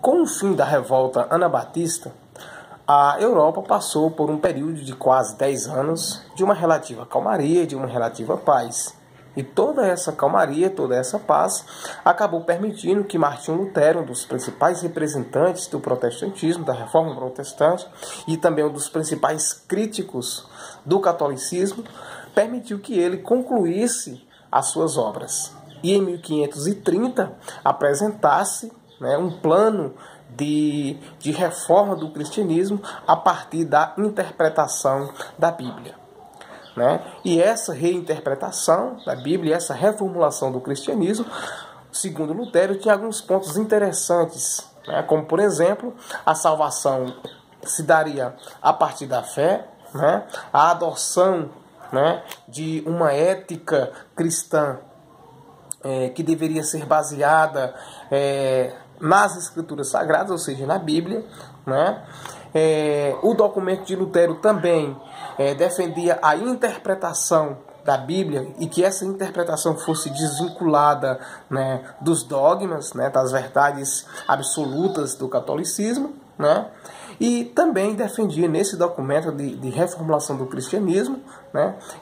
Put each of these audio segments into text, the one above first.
com o fim da revolta anabatista, a Europa passou por um período de quase 10 anos de uma relativa calmaria, de uma relativa paz. E toda essa calmaria, toda essa paz, acabou permitindo que Martinho Lutero, um dos principais representantes do protestantismo, da reforma protestante, e também um dos principais críticos do catolicismo, permitiu que ele concluísse as suas obras. E em 1530 apresentasse um plano de reforma do cristianismo a partir da interpretação da Bíblia. E essa reinterpretação da Bíblia, essa reformulação do cristianismo, segundo Lutero, tinha alguns pontos interessantes, como, por exemplo, a salvação se daria a partir da fé, a adoção de uma ética cristã que deveria ser baseada nas Escrituras Sagradas, ou seja, na Bíblia. O documento de Lutero também defendia a interpretação da Bíblia e que essa interpretação fosse desvinculada dos dogmas, das verdades absolutas do catolicismo, e também defendia nesse documento de reformulação do cristianismo,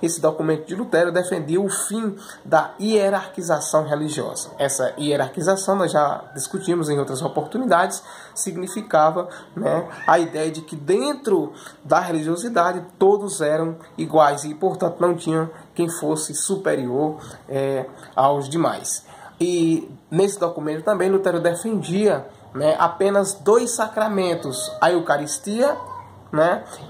esse documento de Lutero defendia o fim da hierarquização religiosa. Essa hierarquização, nós já discutimos em outras oportunidades, significava a ideia de que dentro da religiosidade todos eram iguais e, portanto, não tinha quem fosse superior aos demais. E nesse documento também Lutero defendia apenas 2 sacramentos, a Eucaristia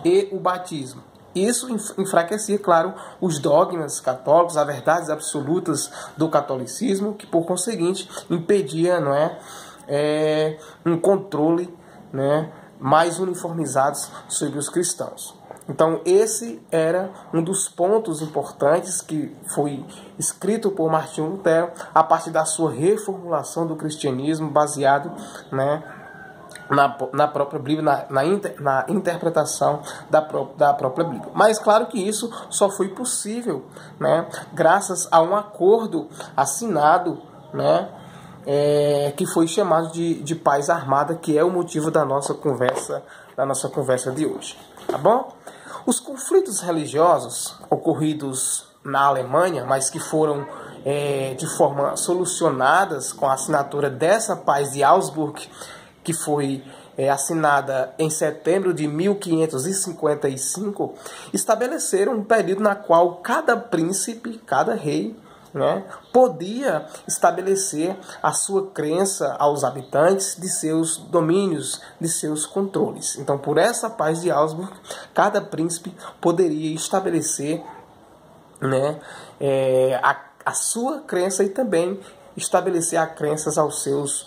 e o batismo. Isso enfraquecia, claro, os dogmas católicos, as verdades absolutas do catolicismo, que por conseguinte impedia um controle mais uniformizado sobre os cristãos. Então esse era um dos pontos importantes que foi escrito por Martinho Lutero a partir da sua reformulação do cristianismo baseado na própria Bíblia, na interpretação da própria Bíblia. Mas claro que isso só foi possível graças a um acordo assinado que foi chamado de paz armada, que é o motivo da nossa conversa de hoje. Tá bom? Os conflitos religiosos ocorridos na Alemanha, mas que foram de forma solucionadas com a assinatura dessa paz de Augsburg, que foi assinada em setembro de 1555, estabeleceram um período na qual cada príncipe, cada rei, podia estabelecer a sua crença aos habitantes de seus domínios, de seus controles. Então, por essa paz de Augsburg, cada príncipe poderia estabelecer a sua crença e também estabelecer as crenças aos seus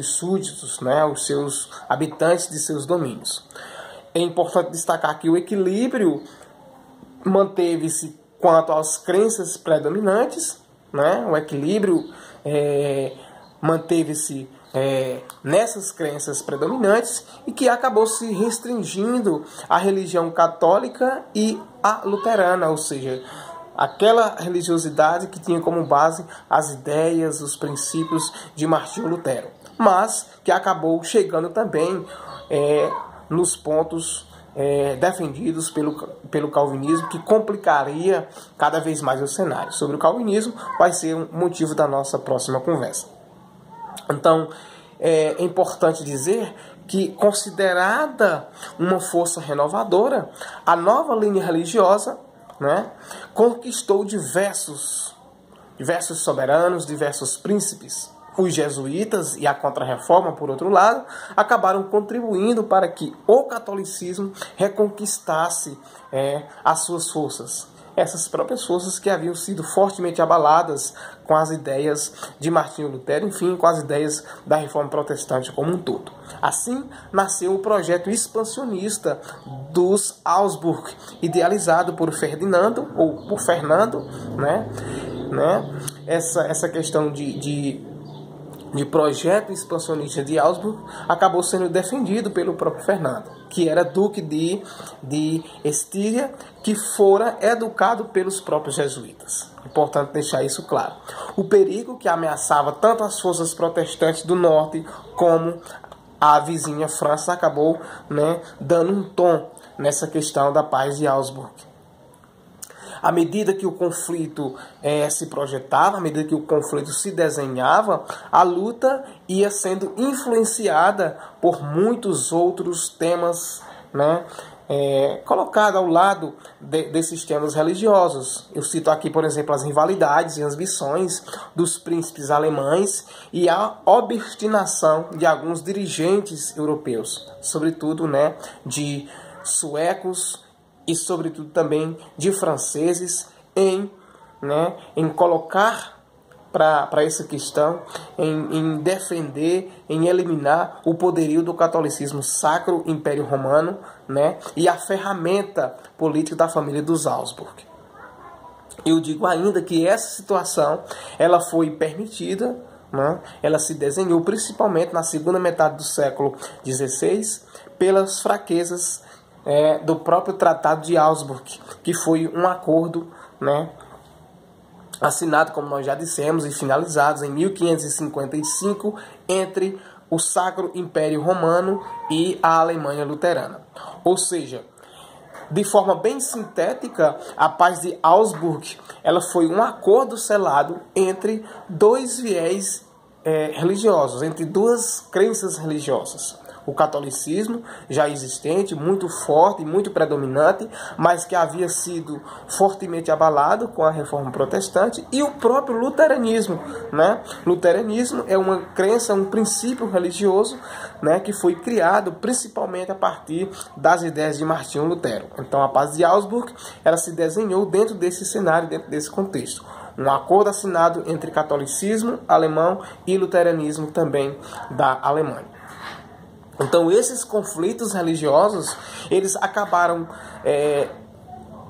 súditos, aos seus habitantes de seus domínios. É importante destacar que o equilíbrio manteve-se quanto às crenças predominantes, o equilíbrio manteve-se nessas crenças predominantes e que acabou se restringindo à religião católica e à luterana, ou seja, aquela religiosidade que tinha como base as ideias, os princípios de Martinho Lutero, mas que acabou chegando também nos pontos defendidos pelo calvinismo, que complicaria cada vez mais o cenário. Sobre o calvinismo vai ser um motivo da nossa próxima conversa. Então, é importante dizer que, considerada uma força renovadora, a nova linha religiosa conquistou diversos soberanos, diversos príncipes. Os jesuítas e a Contra-Reforma, por outro lado, acabaram contribuindo para que o catolicismo reconquistasse as suas forças. Essas próprias forças que haviam sido fortemente abaladas com as ideias de Martinho Lutero, enfim, com as ideias da Reforma Protestante como um todo. Assim, nasceu o projeto expansionista dos Augsburg, idealizado por Ferdinando, ou por Fernando, Essa questão de projeto expansionista de Augsburg acabou sendo defendido pelo próprio Fernando, que era duque de Estíria, que fora educado pelos próprios jesuítas. Importante deixar isso claro. O perigo que ameaçava tanto as forças protestantes do norte como a vizinha França acabou, né, dando um tom nessa questão da paz de Augsburg. À medida que o conflito se projetava, à medida que o conflito se desenhava, a luta ia sendo influenciada por muitos outros temas, né, colocado ao lado desses temas religiosos. Eu cito aqui, por exemplo, as rivalidades e ambições dos príncipes alemães e a obstinação de alguns dirigentes europeus, sobretudo, né, de suecos e sobretudo também de franceses em colocar para essa questão, em defender, em eliminar o poderio do catolicismo Sacro Império Romano, né, e a ferramenta política da família dos Augsburg. Eu digo ainda que essa situação ela foi permitida, né, ela se desenhou principalmente na segunda metade do século XVI pelas fraquezas do próprio Tratado de Augsburg, que foi um acordo, né, assinado, como nós já dissemos, e finalizados em 1555 entre o Sacro Império Romano e a Alemanha Luterana. Ou seja, de forma bem sintética, a paz de Augsburg ela foi um acordo selado entre dois viés religiosos, entre duas crenças religiosas. O catolicismo, já existente, muito forte, muito predominante, mas que havia sido fortemente abalado com a Reforma Protestante, e o próprio luteranismo, né? Luteranismo é uma crença, um princípio religioso, né, que foi criado principalmente a partir das ideias de Martinho Lutero. Então a paz de Augsburg ela se desenhou dentro desse cenário, dentro desse contexto. Um acordo assinado entre catolicismo alemão e luteranismo também da Alemanha. Então esses conflitos religiosos, eles acabaram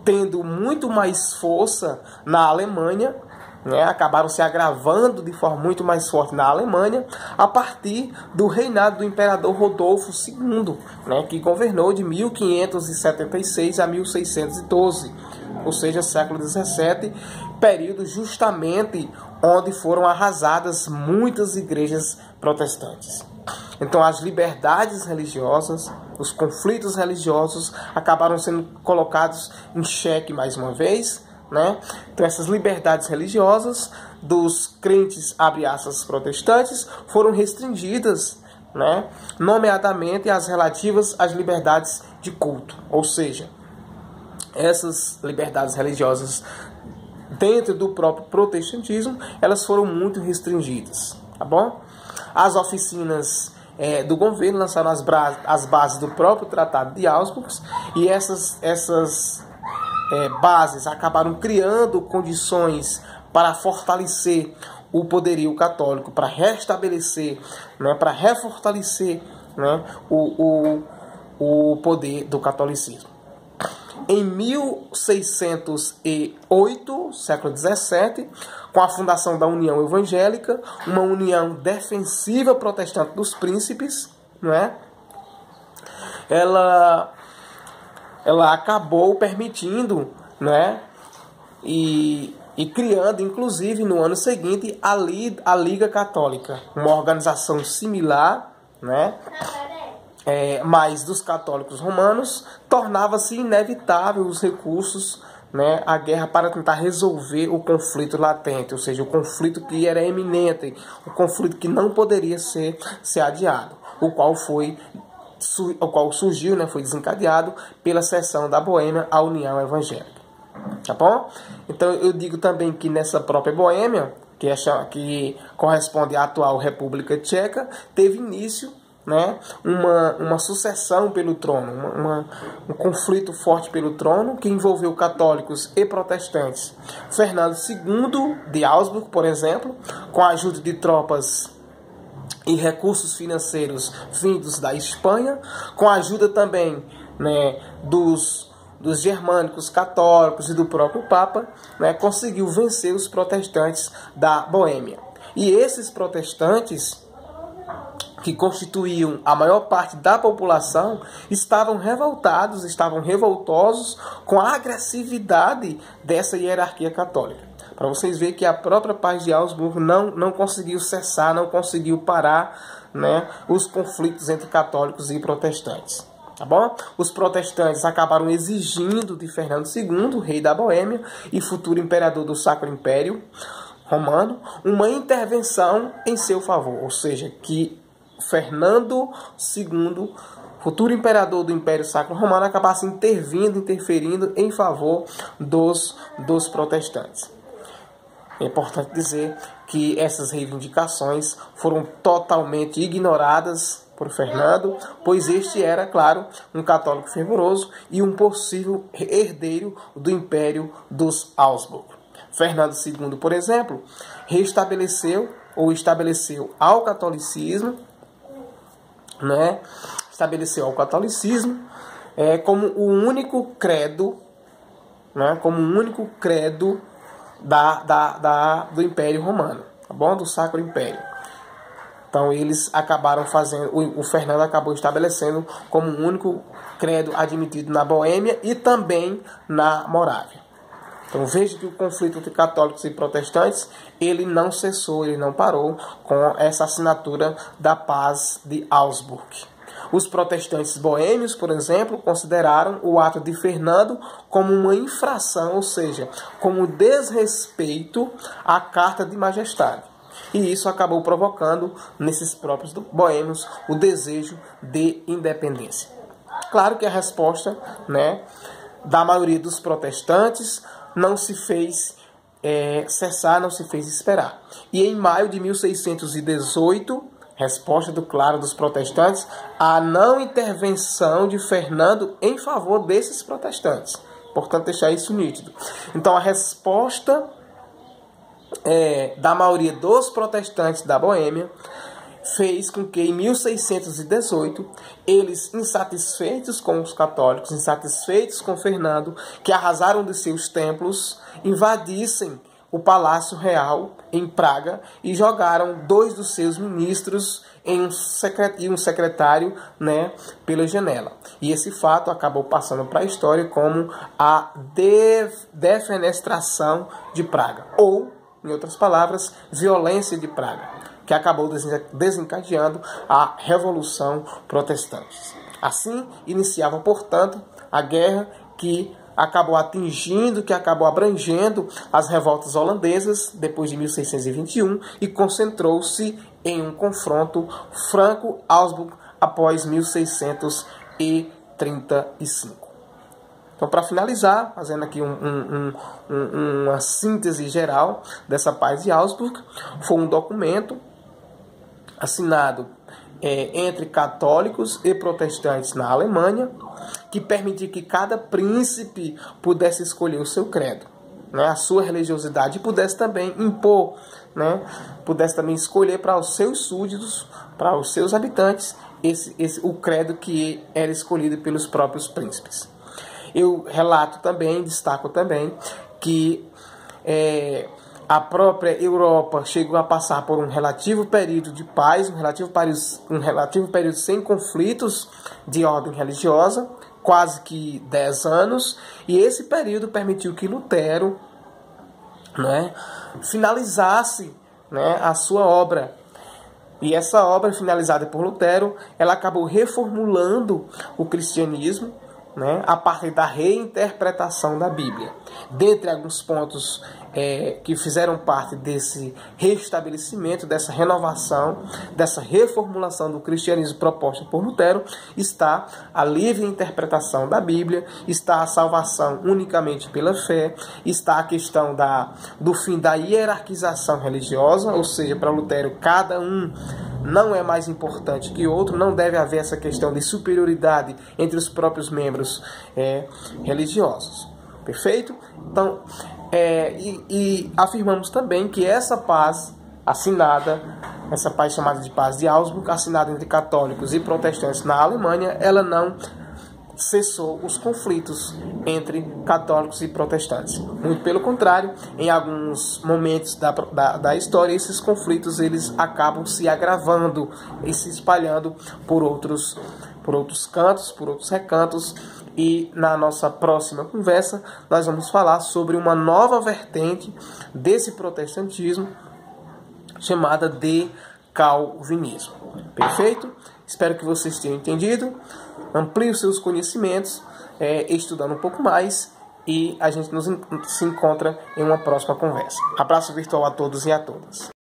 tendo muito mais força na Alemanha, né? Acabaram se agravando de forma muito mais forte na Alemanha a partir do reinado do imperador Rodolfo II, né? Que governou de 1576 a 1612, ou seja, século XVII, período justamente onde foram arrasadas muitas igrejas protestantes. Então as liberdades religiosas, os conflitos religiosos acabaram sendo colocados em xeque mais uma vez, né? Então essas liberdades religiosas dos crentes, abre aspas, protestantes, foram restringidas, né? Nomeadamente as relativas às liberdades de culto. Ou seja, essas liberdades religiosas dentro do próprio protestantismo, elas foram muito restringidas, tá bom? As oficinas do governo lançaram as bases do próprio Tratado de Augsburg, e essas bases acabaram criando condições para fortalecer o poderio católico, para restabelecer, né, para refortalecer, né, o poder do catolicismo. Em 1608, século XVII, com a fundação da União Evangélica, uma união defensiva protestante dos príncipes, né? Ela acabou permitindo, né? E criando, inclusive, no ano seguinte, a Liga Católica, uma organização similar, né? Mas dos católicos romanos, tornava-se inevitável os recursos, né, à guerra para tentar resolver o conflito latente, ou seja, o conflito que era eminente, o conflito que não poderia ser adiado, o qual surgiu, né, foi desencadeado pela cessão da Boêmia à União Evangélica. Tá bom? Então eu digo também que nessa própria Boêmia, que corresponde à atual República Tcheca, teve início, né, uma sucessão pelo trono, um conflito forte pelo trono que envolveu católicos e protestantes. Fernando II de Augsburg, por exemplo, com a ajuda de tropas e recursos financeiros vindos da Espanha, com a ajuda também, né, dos germânicos católicos e do próprio Papa, né, conseguiu vencer os protestantes da Boêmia. E esses protestantes, que constituíam a maior parte da população, estavam revoltosos com a agressividade dessa hierarquia católica. Para vocês verem que a própria paz de Augsburg não conseguiu cessar, não conseguiu parar, né, os conflitos entre católicos e protestantes. Tá bom? Os protestantes acabaram exigindo de Fernando II, rei da Boêmia e futuro imperador do Sacro Império Romano, uma intervenção em seu favor, ou seja, que Fernando II, futuro imperador do Império Sacro Romano, acabasse interferindo em favor dos protestantes. É importante dizer que essas reivindicações foram totalmente ignoradas por Fernando, pois este era, claro, um católico fervoroso e um possível herdeiro do Império dos Augsburg. Fernando II, por exemplo, estabeleceu ao catolicismo, né, como o único credo, né, do Império Romano, tá bom? Do Sacro Império. Então eles acabaram fazendo, o Fernando acabou estabelecendo como o único credo admitido na Boêmia e também na Morávia. Então veja que o conflito entre católicos e protestantes, ele não cessou, ele não parou com essa assinatura da paz de Augsburg. Os protestantes boêmios, por exemplo, consideraram o ato de Fernando como uma infração, ou seja, como desrespeito à Carta de Majestade. E isso acabou provocando, nesses próprios boêmios, o desejo de independência. Claro que a resposta, né, da maioria dos protestantes não se fez cessar, não se fez esperar. E em maio de 1618, resposta dos protestantes à não intervenção de Fernando em favor desses protestantes. Portanto, deixar isso nítido. Então, a resposta da maioria dos protestantes da Boêmia fez com que, em 1618, eles, insatisfeitos com os católicos, insatisfeitos com Fernando, que arrasaram de seus templos, invadissem o Palácio Real em Praga e jogaram 2 dos seus ministros e um secretário, né, pela janela. E esse fato acabou passando para a história como a defenestração de Praga, ou, em outras palavras, violência de Praga, que acabou desencadeando a Revolução Protestante. Assim, iniciava, portanto, a guerra que acabou abrangendo as revoltas holandesas depois de 1621 e concentrou-se em um confronto franco-Augsburg após 1635. Então, para finalizar, fazendo aqui uma síntese geral dessa paz de Augsburg, foi um documento assinado entre católicos e protestantes na Alemanha, que permitia que cada príncipe pudesse escolher o seu credo, né, a sua religiosidade, e pudesse também impor, né, pudesse também escolher para os seus súditos, para os seus habitantes, o credo que era escolhido pelos próprios príncipes. Eu destaco também que a própria Europa chegou a passar por um relativo período de paz, um relativo período sem conflitos de ordem religiosa, quase que 10 anos, e esse período permitiu que Lutero, né, finalizasse, né, a sua obra. E essa obra, finalizada por Lutero, ela acabou reformulando o cristianismo, né, a partir da reinterpretação da Bíblia. Dentre alguns pontos que fizeram parte desse restabelecimento, dessa renovação, dessa reformulação do cristianismo proposta por Lutero, está a livre interpretação da Bíblia, está a salvação unicamente pela fé, está a questão do fim da hierarquização religiosa, ou seja, para Lutero, cada um não é mais importante que outro, não deve haver essa questão de superioridade entre os próprios membros religiosos. Perfeito? Então, e afirmamos também que essa paz assinada, essa paz chamada de paz de Augsburg, assinada entre católicos e protestantes na Alemanha, ela não cessou os conflitos entre católicos e protestantes. Muito pelo contrário, em alguns momentos da história, esses conflitos eles acabam se agravando e se espalhando por outros cantos, por outros recantos, E na nossa próxima conversa nós vamos falar sobre uma nova vertente desse protestantismo chamada de calvinismo. Perfeito? Espero que vocês tenham entendido. Amplie os seus conhecimentos, estudando um pouco mais, e a gente se encontra em uma próxima conversa. Abraço virtual a todos e a todas.